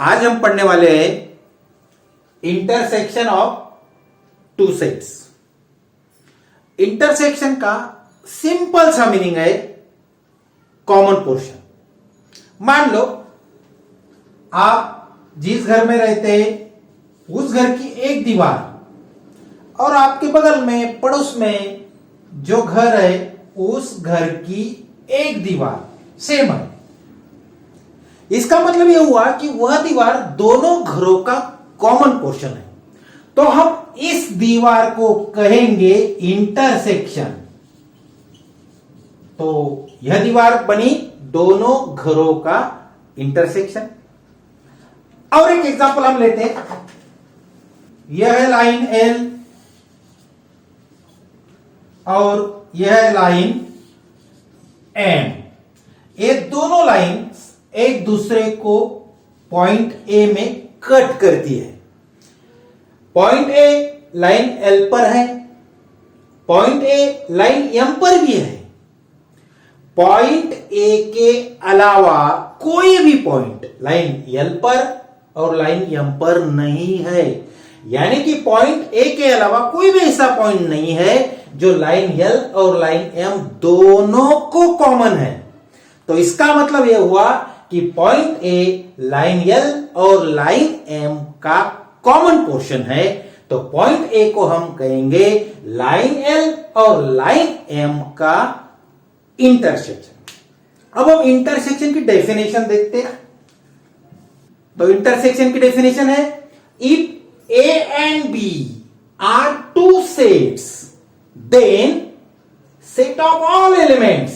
आज हम पढ़ने वाले हैं intersection of two sets. Intersection का सिंपल सा मीनिंग है कॉमन पोर्शन। मान लो आप जिस घर में रहते हैं उस घर की एक दीवार और आपके बगल में पड़ोस में जो घर है उस घर की एक दीवार सेम है। इसका मतलब यह हुआ कि वह दीवार दोनों घरों का कॉमन पोर्शन है, तो हम इस दीवार को कहेंगे इंटरसेक्शन। तो यह दीवार बनी दोनों घरों का इंटरसेक्शन। और एक एग्जांपल हम लेते हैं, यह लाइन एल और यह लाइन एम, ये दोनों लाइन एक दूसरे को पॉइंट ए में कट करती है। पॉइंट ए लाइन एल पर है, पॉइंट ए लाइन एम पर भी है। पॉइंट ए के अलावा कोई भी पॉइंट लाइन एल पर और लाइन एम पर नहीं है। यानी कि पॉइंट ए के अलावा कोई भी ऐसा पॉइंट नहीं है जो लाइन एल और लाइन एम दोनों को कॉमन है। तो इसका मतलब यह हुआ कि पॉइंट ए लाइन एल और लाइन एम का कॉमन पोर्शन है। तो पॉइंट ए को हम कहेंगे लाइन एल और लाइन एम का इंटरसेक्शन। अब हम इंटरसेक्शन की डेफिनेशन देखते हैं। तो इंटरसेक्शन की डेफिनेशन है, if A and B are two sets then set of all elements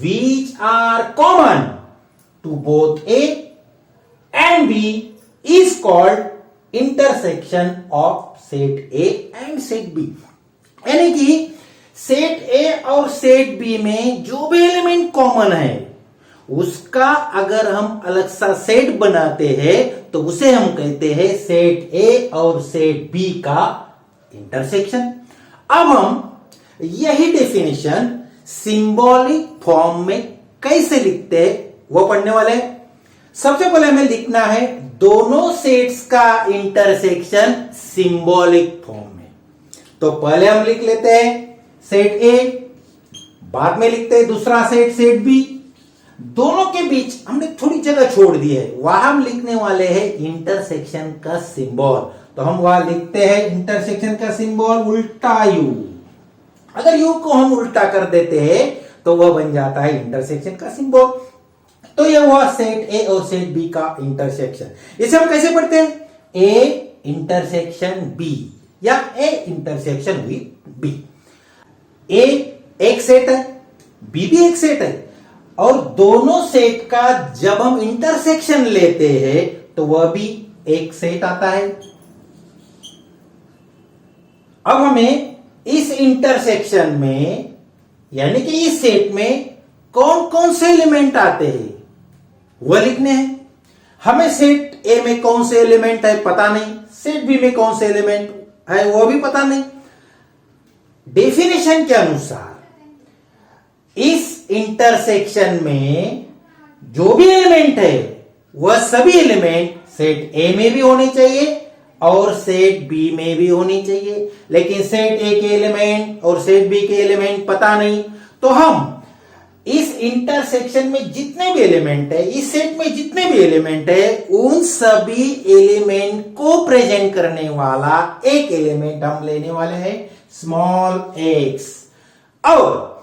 which are common to both A and B is called intersection of set A and set B। यानी कि set ए और set B में जो भी element common है उसका अगर हम अलग सा सेट बनाते हैं तो उसे हम कहते हैं सेट ए और सेट बी का इंटरसेक्शन। अब हम यही डेफिनेशन सिंबॉलिक फॉर्म में कैसे लिखते हैं वो पढ़ने वाले हैं। सबसे पहले हमें लिखना है दोनों सेट्स का इंटरसेक्शन सिंबॉलिक फॉर्म में। तो पहले हम लिख लेते हैं सेट ए, बाद में लिखते हैं दूसरा सेट सेट बी। दोनों के बीच हमने थोड़ी जगह छोड़ दी है, वहां हम लिखने वाले हैं इंटरसेक्शन का सिंबल। तो हम वहां लिखते हैं इंटरसेक्शन का सिंबल उल्टा यू। अगर यू को हम उल्टा कर देते हैं तो वह बन जाता है इंटरसेक्शन का सिंबल। तो यह हुआ सेट ए और सेट बी का इंटरसेक्शन। इसे हम कैसे पढ़ते हैं, ए इंटरसेक्शन बी या ए इंटरसेक्शन विद बी। ए एक सेट है, बी भी एक सेट है, और दोनों सेट का जब हम इंटरसेक्शन लेते हैं तो वह भी एक सेट आता है। अब हमें इस इंटरसेक्शन में यानी कि इस सेट में कौन कौन से एलिमेंट आते हैं वह लिखने हैं। हमें सेट ए में कौन से एलिमेंट है पता नहीं, सेट बी में कौन से एलिमेंट है वो भी पता नहीं। डेफिनेशन के अनुसार इस इंटरसेक्शन में जो भी एलिमेंट है वह सभी एलिमेंट सेट ए में भी होने चाहिए और सेट बी में भी होनी चाहिए। लेकिन सेट ए के एलिमेंट और सेट बी के एलिमेंट पता नहीं, तो हम इस इंटरसेक्शन में जितने भी एलिमेंट है, इस सेट में जितने भी एलिमेंट है, उन सभी एलिमेंट को प्रेजेंट करने वाला एक एलिमेंट हम लेने वाले हैं स्मॉल एक्स। और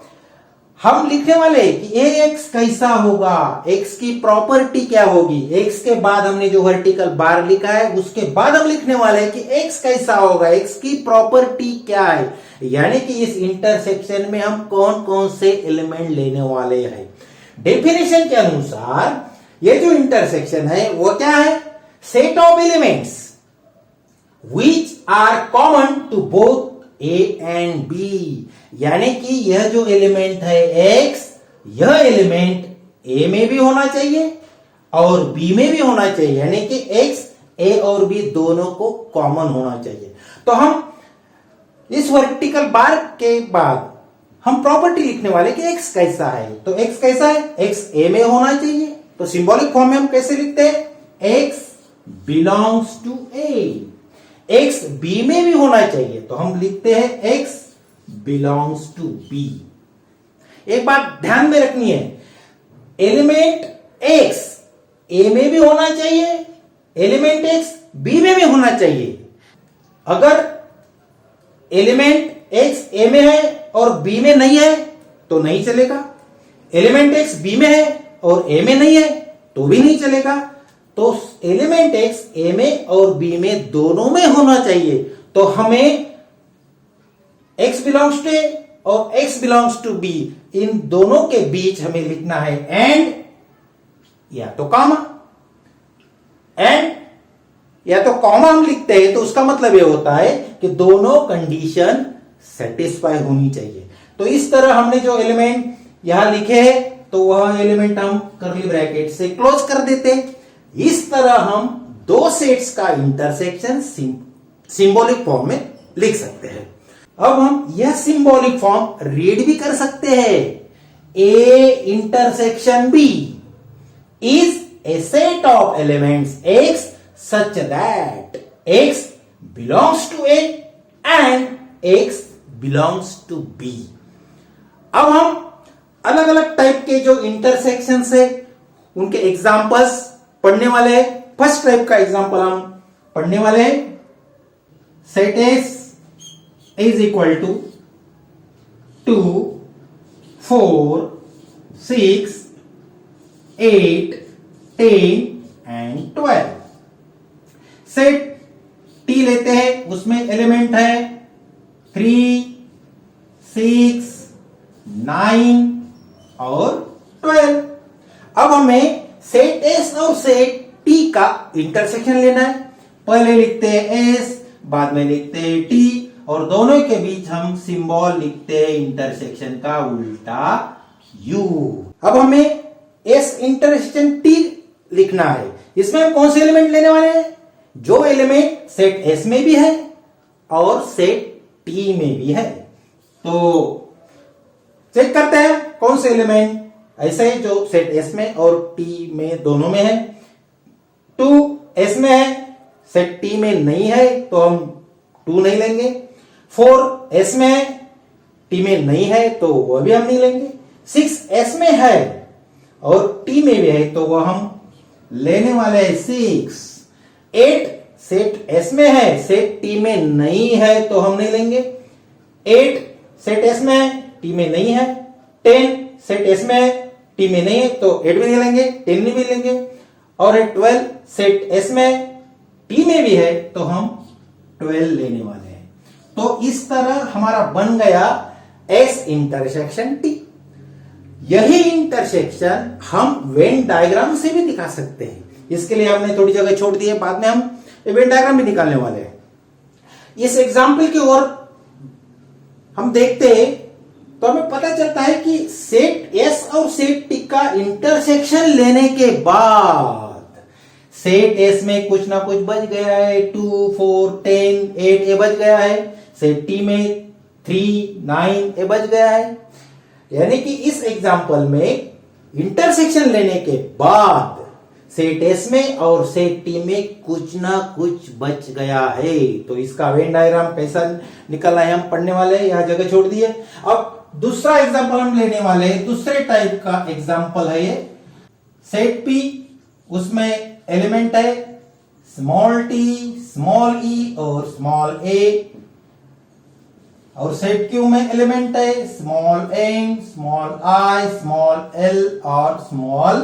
हम लिखने वाले हैं कि ये एक्स कैसा होगा, एक्स की प्रॉपर्टी क्या होगी। एक्स के बाद हमने जो वर्टिकल बार लिखा है उसके बाद हम लिखने वाले हैं कि एक्स कैसा होगा, एक्स की प्रॉपर्टी क्या है। यानी कि इस इंटरसेक्शन में हम कौन कौन से एलिमेंट लेने वाले हैं। डेफिनेशन के अनुसार ये जो इंटरसेक्शन है वो क्या है, set of elements which are common to both A and B. यानी कि यह जो एलिमेंट है एक्स, यह एलिमेंट ए में भी होना चाहिए और बी में भी होना चाहिए। यानी कि एक्स ए और बी दोनों को कॉमन होना चाहिए। तो हम इस वर्टिकल बार के बाद हम प्रॉपर्टी लिखने वाले कि एक्स कैसा है। तो एक्स कैसा है, एक्स ए में होना चाहिए। तो सिंबॉलिक फॉर्म में हम कैसे लिखते हैं, x belongs to A. X B में भी होना चाहिए, तो हम लिखते हैं एक्स बिलोंग्स टू बी। एक बात ध्यान में रखनी है, एलिमेंट एक्स ए में भी होना चाहिए, एलिमेंट एक्स बी में भी होना चाहिए। अगर एलिमेंट एक्स ए में है और बी में नहीं है तो नहीं चलेगा, एलिमेंट एक्स बी में है और ए में नहीं है तो भी नहीं चलेगा। तो एलिमेंट एक्स ए में और बी में दोनों में होना चाहिए। तो हमें एक्स बिलोंग्स टू ए और एक्स बिलोंग्स टू बी, इन दोनों के बीच हमें लिखना है एंड या तो कॉमा। एंड या तो कॉमा हम लिखते हैं तो उसका मतलब यह होता है कि दोनों कंडीशन सेटिस्फाई होनी चाहिए। तो इस तरह हमने जो एलिमेंट यहां लिखे हैं तो वह एलिमेंट हम कर्ली ब्रैकेट से क्लोज कर देते हैं। इस तरह हम दो सेट्स का इंटरसेक्शन सिंबॉलिक फॉर्म में लिख सकते हैं। अब हम यह सिंबॉलिक फॉर्म रीड भी कर सकते हैं। A intersection B is a set of elements x such that x belongs to A and x belongs to B. अब हम अलग अलग टाइप के जो इंटरसेक्शन है उनके एग्जांपल्स पढ़ने वाले हैं। फर्स्ट टाइप का एग्जांपल हम पढ़ने वाले हैं। Set S is equal to 2, 4, 6, 8, 10 and 12। Set T लेते हैं, उसमें एलिमेंट है 3, 6, 9 और 12। अब हमें सेट एस और सेट टी का इंटरसेक्शन लेना है। पहले लिखते हैं एस, बाद में लिखते हैं टी और दोनों के बीच हम सिंबल लिखते हैं इंटरसेक्शन का उल्टा यू। अब हमें एस इंटरसेक्शन टी लिखना है। इसमें हम कौन से एलिमेंट लेने वाले हैं? जो एलिमेंट सेट एस में भी है और सेट टी में भी है। तो चेक करते हैं कौन से एलिमेंट ऐसे है जो सेट एस में और टी में दोनों में है। 2 एस में है, सेट टी में नहीं है तो हम 2 नहीं लेंगे। 4 एस में है, टी में नहीं है तो वह भी हम नहीं लेंगे। 6 एस में है और टी में भी है तो वह हम लेने वाले हैं 6। 8 सेट एस में है, सेट टी में नहीं है तो हम नहीं लेंगे। 8 सेट एस में है, टी में नहीं है। 10 सेट एस में है, टी में नहीं है तो 8 भी नहीं लेंगे, 10 भी लेंगे। और 12 सेट एस में है, टी में भी है तो हम 12 लेने वाले हैं। तो इस तरह हमारा बन गया एस इंटरसेक्शन टी। यही इंटरसेक्शन हम वेन डायग्राम से भी दिखा सकते हैं। इसके लिए हमने थोड़ी जगह छोड़ दी है, बाद में हम वेन डायग्राम भी निकालने वाले हैं। इस एग्जाम्पल की ओर हम देखते हैं तो हमें पता चलता है कि सेट एस और सेट टी का इंटरसेक्शन लेने के बाद सेट एस में कुछ ना कुछ बच गया है। 2, 4, 10, 8 ये बच गया है। सेट टी में 3, 9 ये बच गया है। यानी कि इस एग्जाम्पल में इंटरसेक्शन लेने के बाद सेट एस में और सेट टी में कुछ ना कुछ बच गया है। तो इसका वेन डायग्राम कैसा निकलना है हम पढ़ने वाले हैं, यहां जगह छोड़ दी है। अब दूसरा एग्जाम्पल हम लेने वाले हैं, दूसरे टाइप का एग्जाम्पल है ये। सेट पी, उसमें एलिमेंट है स्मॉल टी, स्मॉल ई और स्मॉल ए। और सेट क्यू में एलिमेंट है small N, small I, small L और स्मॉल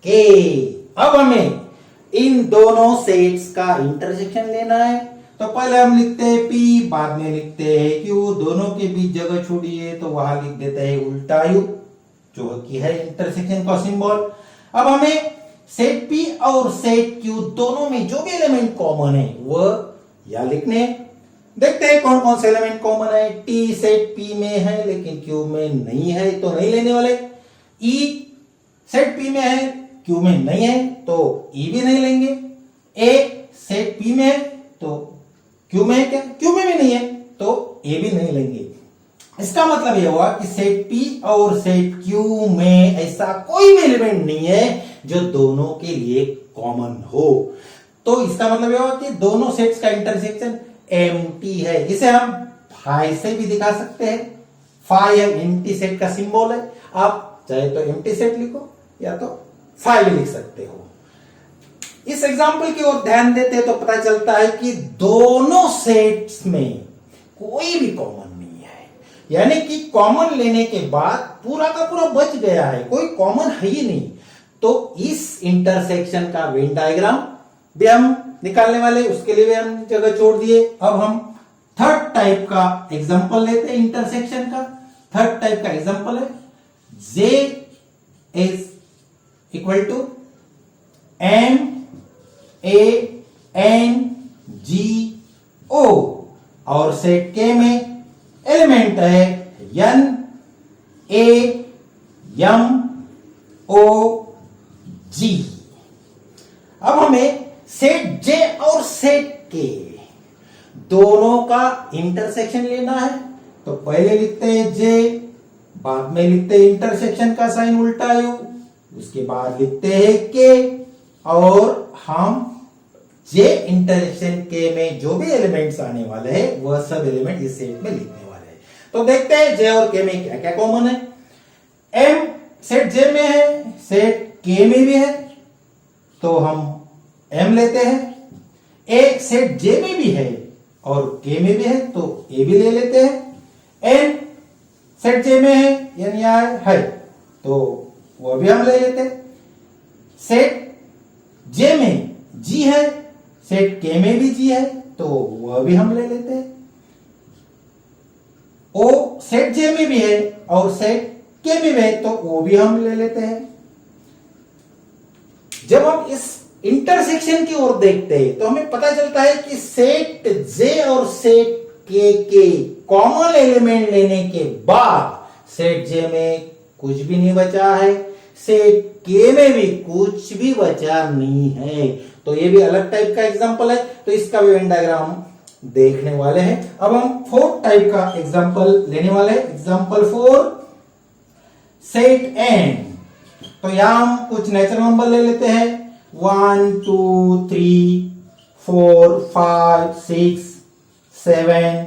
के। अब हमें इन दोनों सेट्स का इंटरसेक्शन लेना है। तो पहले हम लिखते हैं P, बाद में लिखते हैं Q, दोनों के बीच जगह छोड़ी है तो वहां लिख देते हैं उल्टा U, जो कि है इंटरसेक्शन का सिंबल। अब हमें सेट P और सेट Q दोनों में जो भी एलिमेंट कॉमन है वह या लिखने हैं। देखते हैं कौन कौन से एलिमेंट कॉमन है। T सेट P में है लेकिन Q में नहीं है तो नहीं लेने वाले। E सेट P में है, Q में नहीं है तो E भी नहीं लेंगे। A सेट P में है तो Q में है क्या? Q में भी नहीं है तो A भी नहीं लेंगे। इसका मतलब यह हुआ कि सेट P और सेट Q में ऐसा कोई भी एलिमेंट नहीं है जो दोनों के लिए कॉमन हो। तो इसका मतलब यह हुआ कि दोनों सेट्स का इंटरसेक्शन एम्प्टी है। इसे हम फाई से भी दिखा सकते हैं। फाई एम्प्टी सेट का सिंबल है। आप चाहे तो एम्प्टी सेट लिखो या तो फाई भी लिख सकते हो। इस एग्जाम्पल की ओर ध्यान देते हैं तो पता चलता है कि दोनों सेट्स में कोई भी कॉमन नहीं है, यानी कि कॉमन लेने के बाद पूरा का पूरा बच गया है, कोई कॉमन है ही नहीं। तो इस इंटरसेक्शन का वेन डायग्राम भी हम निकालने वाले, उसके लिए भी हम जगह छोड़ दिए। अब हम थर्ड टाइप का एग्जांपल लेते हैं इंटरसेक्शन का। थर्ड टाइप का एग्जांपल है J is equal to MANGO और सेट K में एलिमेंट है NAMOG। अब हमें सेट J और सेट K दोनों का इंटरसेक्शन लेना है। तो पहले लिखते हैं J, बाद में लिखते हैं इंटरसेक्शन का साइन उल्टा U, उसके बाद लिखते हैं K और हम J इंटरसेक्शन K में जो भी एलिमेंट्स आने वाले हैं वह सब एलिमेंट इस सेट में लिखने वाले हैं। तो देखते हैं J और K में क्या क्या कॉमन है। M सेट J में है, सेट K में भी है, तो हम M लेते हैं। A सेट J में भी है और K में भी है, तो A भी ले लेते हैं। N सेट J में है, यानी है, तो वह भी हम ले लेते हैं। सेट J में G है, सेट K में भी G है, तो वह भी हम ले लेते हैं। O सेट J में भी है और सेट K में भी है, तो वो भी हम ले लेते हैं। जब हम इस इंटरसेक्शन की ओर देखते हैं तो हमें पता चलता है कि सेट J और सेट K के कॉमन एलिमेंट लेने के बाद सेट J में कुछ भी नहीं बचा है, सेट K में भी कुछ भी बचा नहीं है। तो ये भी अलग टाइप का एग्जांपल है, तो इसका भी वेन डायग्राम देखने वाले हैं। अब हम फोर्थ टाइप का एग्जांपल लेने वाले हैं। Example 4 set N। तो यहां हम कुछ नेचुरल नंबर ले लेते हैं 1 2 3 4 5 6 7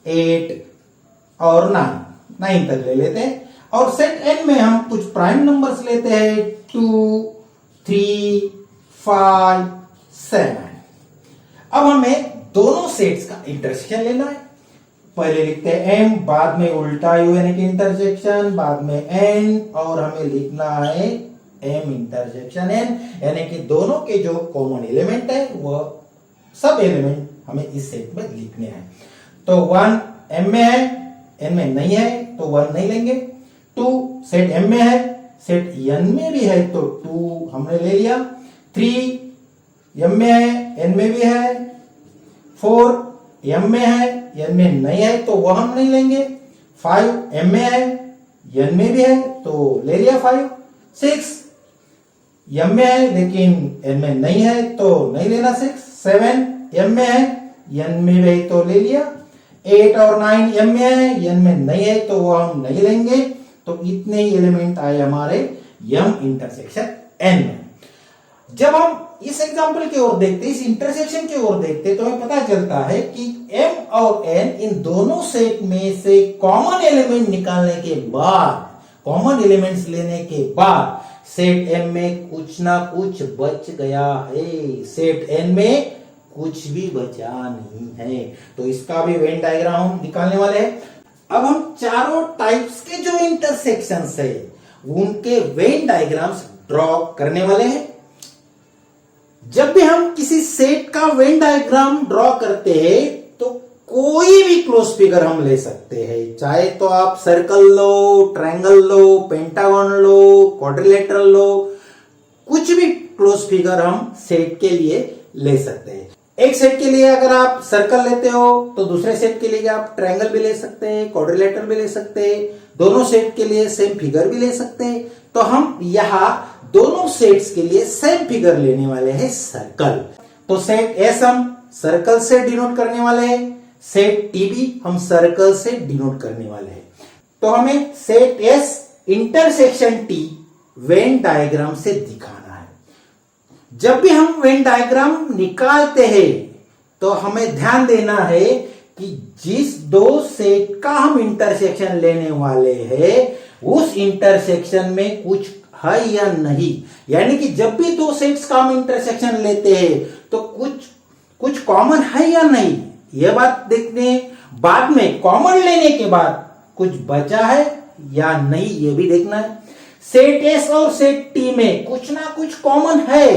8 और 9 तक ले लेते हैं। और सेट N में हम कुछ प्राइम नंबर्स लेते हैं 2 3 5 7। अब हमें दोनों सेट्स का इंटरसेक्शन लेना है। पहले लिखते हैं M, बाद में उल्टा U यानी कि इंटरसेक्शन, बाद में N और हमें लिखना है M इंटरसेक्शन N, यानी कि दोनों के जो कॉमन एलिमेंट है वह सब एलिमेंट हमें इस सेट में लिखने हैं। तो 1 M में है, N में नहीं है तो 1 नहीं लेंगे। 2 सेट M में है, सेट N में भी है तो 2 हमने ले लिया। 3 M में है, N में भी है। 4 M में है, N में नहीं है तो वह हम नहीं लेंगे। 5 M में है, N में भी है तो ले लिया 5। 6 M में है लेकिन N में नहीं है तो नहीं लेना 6। 7 M में है, N में भी है तो ले लिया। 8 और 9 M में है, N में नहीं है तो वो हम नहीं लेंगे। तो इतने ही एलिमेंट आए हमारे M इंटरसेक्शन N में। जब हम इस एग्जांपल की ओर देखते, इस इंटरसेक्शन की ओर देखते, तो हमें पता चलता है कि M और N इन दोनों सेट में से कॉमन एलिमेंट निकालने के बाद, कॉमन एलिमेंट्स लेने के बाद सेट M में कुछ ना कुछ बच गया है, सेट N में कुछ भी बचा नहीं है। तो इसका भी वेन डायग्राम हम निकालने वाले हैं। अब हम चारों टाइप्स के जो इंटरसेक्शंस है उनके वेन डायग्राम्स ड्रॉ करने वाले हैं। जब भी हम किसी सेट का वेन डायग्राम ड्रॉ करते हैं तो कोई भी क्लोज फिगर हम ले सकते हैं, चाहे तो आप सर्कल लो, ट्रायंगल लो, पेंटागन लो, क्वाड्रिलेटरल लो, कुछ भी क्लोज फिगर हम सेट के लिए ले सकते हैं। एक सेट के लिए अगर आप सर्कल लेते हो तो दूसरे सेट के लिए आप ट्रायंगल भी ले सकते हैं, क्वाड्रिलेटरल भी ले सकते हैं, दोनों सेट के लिए सेम फिगर भी ले सकते हैं। तो हम यहां दोनों सेट्स के लिए सेम फिगर लेने वाले हैं, सर्कल। तो सेट एस हम सर्कल से डिनोट करने वाले हैं, सेट टी भी हम सर्कल से डिनोट करने वाले हैं। तो हमें set S intersection T Venn diagram से दिखाना है। जब भी हम वेन डायग्राम निकालते हैं तो हमें ध्यान देना है कि जिस दो सेट का हम इंटरसेक्शन लेने वाले हैं उस इंटरसेक्शन में कुछ है या नहीं। यानी कि जब भी दो सेट्स का हम इंटरसेक्शन लेते हैं तो कुछ कॉमन है या नहीं, यह बात देखने। बाद में कॉमन लेने के बाद कुछ बचा है या नहीं, यह भी देखना है। सेट एस और सेट टी में कुछ ना कुछ कॉमन है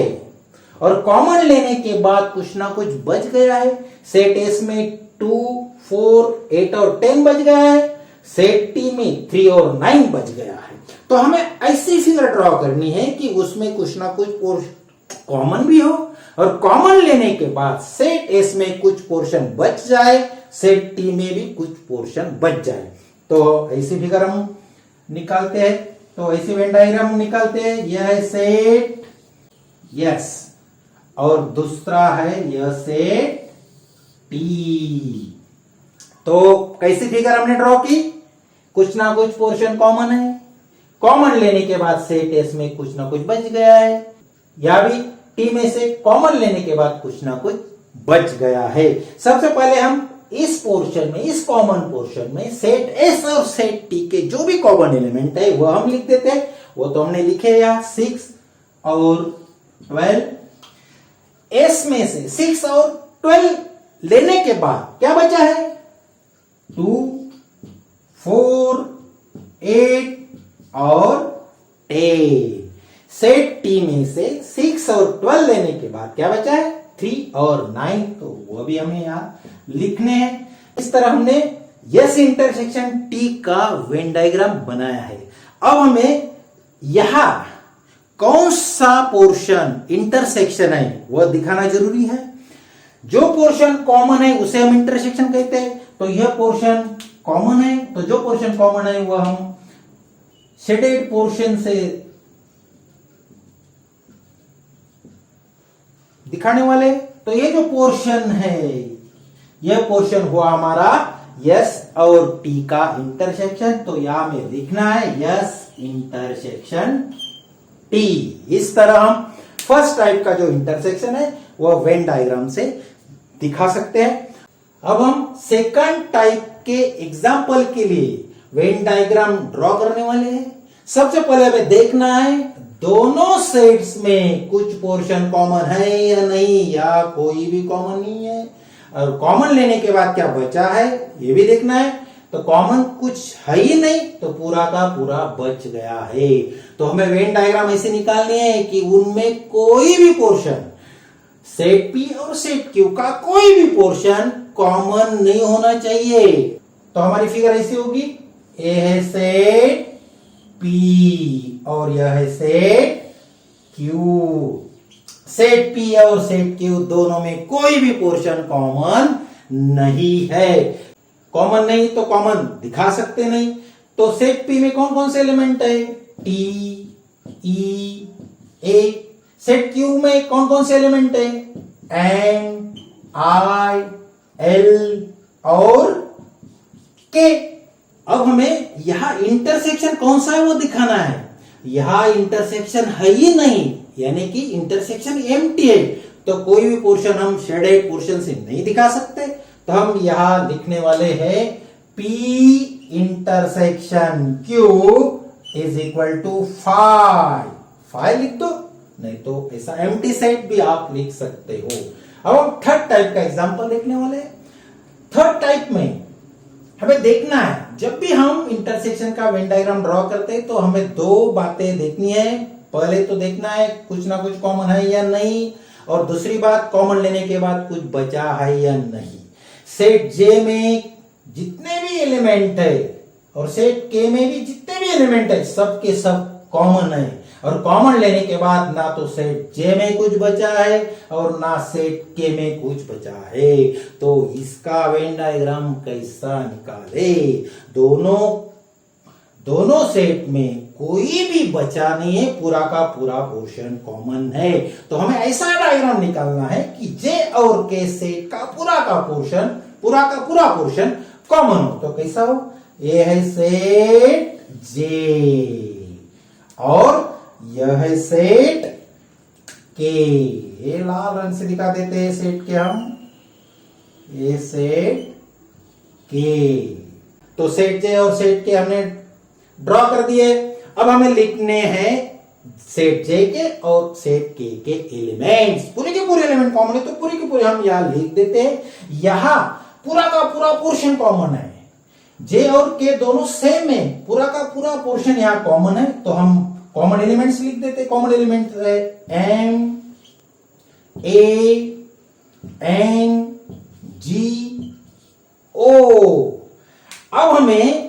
और कॉमन लेने के बाद कुछ ना कुछ बच गया है। सेट एस में 2, 4, 8 और 10 बच गया है, सेट टी में 3 और 9 बच गया है। तो हमें ऐसी फिगर ड्रॉ करनी है कि उसमें कुछ ना कुछ कॉमन भी हो और कॉमन लेने के बाद सेट एस में कुछ पोर्शन बच जाए, सेट टी में भी कुछ पोर्शन बच जाए। तो ऐसी फिगर हम निकालते हैं। तो ऐसी वेन डायग्राम निकालते हैं। यह है सेट यस और दूसरा है यह सेट टी। तो कैसी फिगर हमने ड्रॉ की? कुछ ना कुछ पोर्शन कॉमन है, कॉमन लेने के बाद सेट एस में कुछ ना कुछ बच गया है, या भी टी में से कॉमन लेने के बाद कुछ ना कुछ बच गया है। सबसे पहले हम इस पोर्शन में, इस कॉमन पोर्शन में सेट एस और सेट टी के जो भी कॉमन एलिमेंट है वो हम लिख देते हैं। वो तो हमने लिखे या 6 और 12। एस में से 6 और 12 लेने के बाद क्या बचा है? 2, 4, 8 और 10। सेट टी में से 6 और 12 लेने के बाद क्या बचा है? 3 और 9। तो वो भी हमें यहां लिखने हैं। इस तरह हमने यस इंटरसेक्शन टी का वेन डायग्राम बनाया है। अब हमें यहां कौन सा पोर्शन इंटरसेक्शन है वह दिखाना जरूरी है। जो पोर्शन कॉमन है उसे हम इंटरसेक्शन कहते हैं। तो यह पोर्शन कॉमन है, तो जो पोर्शन कॉमन है वह हम शेडेड पोर्शन से दिखाने वाले। तो ये जो पोर्शन है यह पोर्शन हुआ हमारा यस और टी का इंटरसेक्शन। तो यहां में लिखना है यस इंटरसेक्शन टी। इस तरह हम फर्स्ट टाइप का जो इंटरसेक्शन है वह वेन डायग्राम से दिखा सकते हैं। अब हम सेकंड टाइप के एग्जाम्पल के लिए वेन डायग्राम ड्रॉ करने वाले हैं। सबसे पहले हमें देखना है दोनों सेट्स में कुछ पोर्शन कॉमन है या नहीं, या कोई भी कॉमन नहीं है, और कॉमन लेने के बाद क्या बचा है ये भी देखना है। तो कॉमन कुछ है ही नहीं तो पूरा का पूरा बच गया है। तो हमें वेन डायग्राम ऐसे निकालनी है कि उनमें कोई भी पोर्शन, सेट पी और सेट क्यू का कोई भी पोर्शन कॉमन नहीं होना चाहिए। तो हमारी फिगर ऐसी होगी, ए है सेट पी और यह है सेट क्यू। सेट पी और सेट क्यू दोनों में कोई भी पोर्शन कॉमन नहीं है। कॉमन नहीं तो कॉमन दिखा सकते नहीं। तो सेट पी में कौन कौन से एलिमेंट है? टी, ई, ए। सेट क्यू में कौन कौन से एलिमेंट है? एन, आई, एल और के। अब हमें यहां इंटरसेक्शन कौन सा है वो दिखाना है। यहां इंटरसेक्शन है ही नहीं, यानी कि इंटरसेक्शन एम्प्टी है। तो कोई भी पोर्शन हम शेडेड पोर्शन से नहीं दिखा सकते। तो हम यहां लिखने वाले हैं P intersection Q is equal to 5। 5 लिख दो, नहीं तो ऐसा एम्प्टी सेट भी आप लिख सकते हो। अब हम थर्ड टाइप का एग्जांपल देखने वाले हैं। थर्ड टाइप में हमें देखना है, जब भी हम इंटरसेक्शन का वेन डायग्राम ड्रॉ करते हैं तो हमें दो बातें देखनी है। पहले तो देखना है कुछ ना कुछ कॉमन है या नहीं, और दूसरी बात कॉमन लेने के बाद कुछ बचा है या नहीं। सेट जे में जितने भी एलिमेंट है और सेट के में भी जितने भी एलिमेंट है सब के सब कॉमन है, और कॉमन लेने के बाद ना तो सेट जे में कुछ बचा है और ना सेट के में कुछ बचा है। तो इसका वेन डायग्राम कैसा निकाले? दोनों सेट में कोई भी बचा नहीं है, पूरा का पूरा पोर्शन कॉमन है। तो हमें ऐसा डायग्राम निकालना है कि जे और के सेट का पूरा पोर्शन कॉमन हो। तो कैसा हो? ये है सेट जे और यह है सेट के, ये लाल रंग से दिखा देते हैं सेट के हम, ये सेट के। तो सेट जे और सेट के हमने ड्रॉ कर दिए। अब हमें लिखने हैं सेट जे के और सेट के एलिमेंट्स। पूरे के पूरे एलिमेंट कॉमन है तो पूरे के पूरे हम यहां लिख देते हैं। यहां पूरा का पूरा पोर्शन कॉमन है, जे और के दोनों सेम है, पूरा का पूरा पोर्शन यहां कॉमन है, तो हम कॉमन एलिमेंट्स लिख देते। कॉमन एलिमेंट है एम, ए, एन, जी, ओ। अब हमें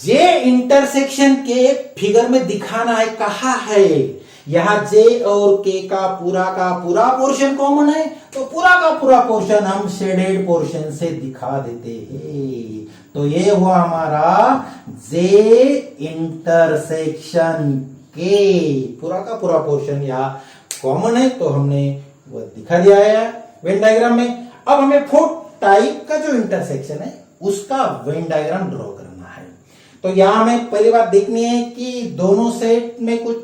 जे इंटरसेक्शन के फिगर में दिखाना है, कहा है यहां जे और के का पूरा पोर्शन कॉमन है, तो पूरा का पूरा पोर्शन हम शेडेड पोर्शन से दिखा देते हैं। तो ये हुआ हमारा जे इंटरसेक्शन के, पूरा का पूरा पोर्शन यहां कॉमन है, तो हमने वो दिखा दिया है वेन डायग्राम में। अब हमें फोर्थ टाइप का जो इंटरसेक्शन है उसका वेन डायग्राम ड्रॉ करना है। तो यहां हमें पहली बात देखनी है कि दोनों सेट में कुछ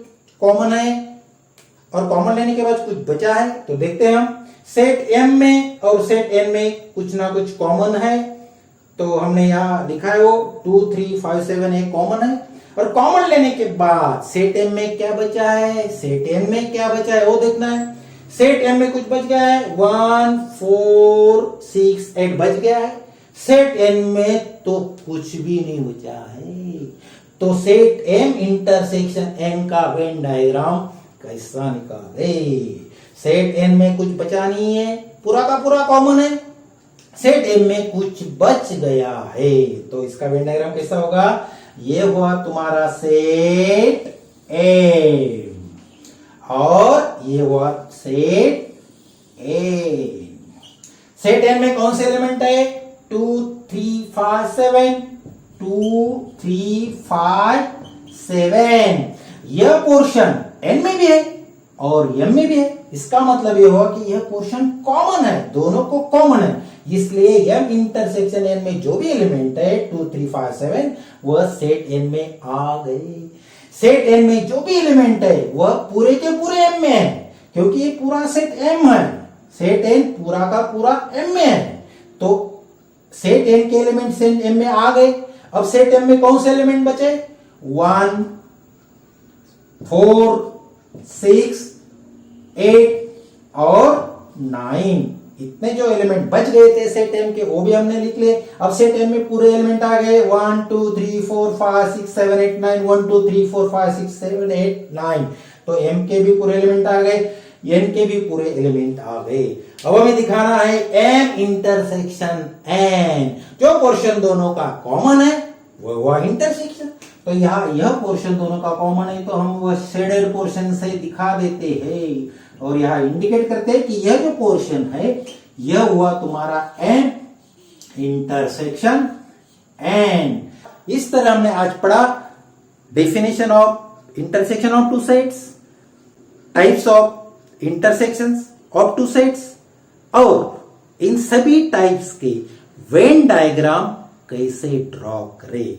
कॉमन है और कॉमन लेने के बाद कुछ बचा है। तो देखते हैं हम सेट एम में और सेट एन में कुछ ना कुछ कॉमन है, तो हमने यहां लिखा है वो 2, 3, 5, 7 एक कॉमन है। और कॉमन लेने के बाद सेट एम में क्या बचा है, सेट एन में क्या बचा है वो देखना है। सेट एम में कुछ बच गया है, 1, 4, 6, 8 बच गया है। सेट एन में तो कुछ भी नहीं बचा है। तो सेट एम इंटरसेक्शन एन का वेन डायग्राम कैसा निकाले। सेट एन में कुछ बचा नहीं है, पूरा का पूरा कॉमन है। सेट एम में कुछ बच गया है, तो इसका वेन डायग्राम कैसा होगा, ये हुआ तुम्हारा सेट एम और ये हुआ सेट एन। सेट एन में कौन से एलिमेंट है, 2, 3, 5, 7, 2, 3, 5, 7। यह पोर्शन एन में भी है और एम में भी है। इसका मतलब यह हुआ कि यह पोर्शन कॉमन है, दोनों को कॉमन है, इसलिए एम इंटरसेक्शन एन में जो भी एलिमेंट है 2, 3, 5, 7 वह सेट एन में आ गए। सेट एन में जो भी एलिमेंट है वह पूरे के पूरे एम में है, क्योंकि ये पूरा सेट एम है। सेट एन पूरा का पूरा एम में है, तो सेट एन के एलिमेंट सेट एम में आ गए। अब सेट एम में कौन से एलिमेंट बचे, 1, 4, 6, 8 और 9। इतने जो एलिमेंट बच गए थे सेट एम के वो भी हमने लिख लिए। अब सेट एम में पूरे एलिमेंट आ गए 1, 2, 3, 4, 5, 6, 7, 8, 9, 1, 2, 3, 4, 5, 6, 7, 8, 9। तो एम के भी पूरे एलिमेंट आ गए, एन के भी पूरे एलिमेंट आ गए। अब हमें दिखाना है एम इंटरसेक्शन एन, जो पोर्शन दोनों का कॉमन है वह इंटरसेक्शन। तो यहाँ यह पोर्शन दोनों का कॉमन है, तो हम वह शेडेड पोर्शन से दिखा देते हैं और यहाँ इंडिकेट करते हैं कि यह जो पोर्शन है यह हुआ तुम्हारा एम इंटरसेक्शन एन। इस तरह हमने आज पढ़ा definition of intersection of two sets, types of intersections of two sets और इन सभी टाइप्स के वेन डायग्राम कैसे ड्रॉ करें।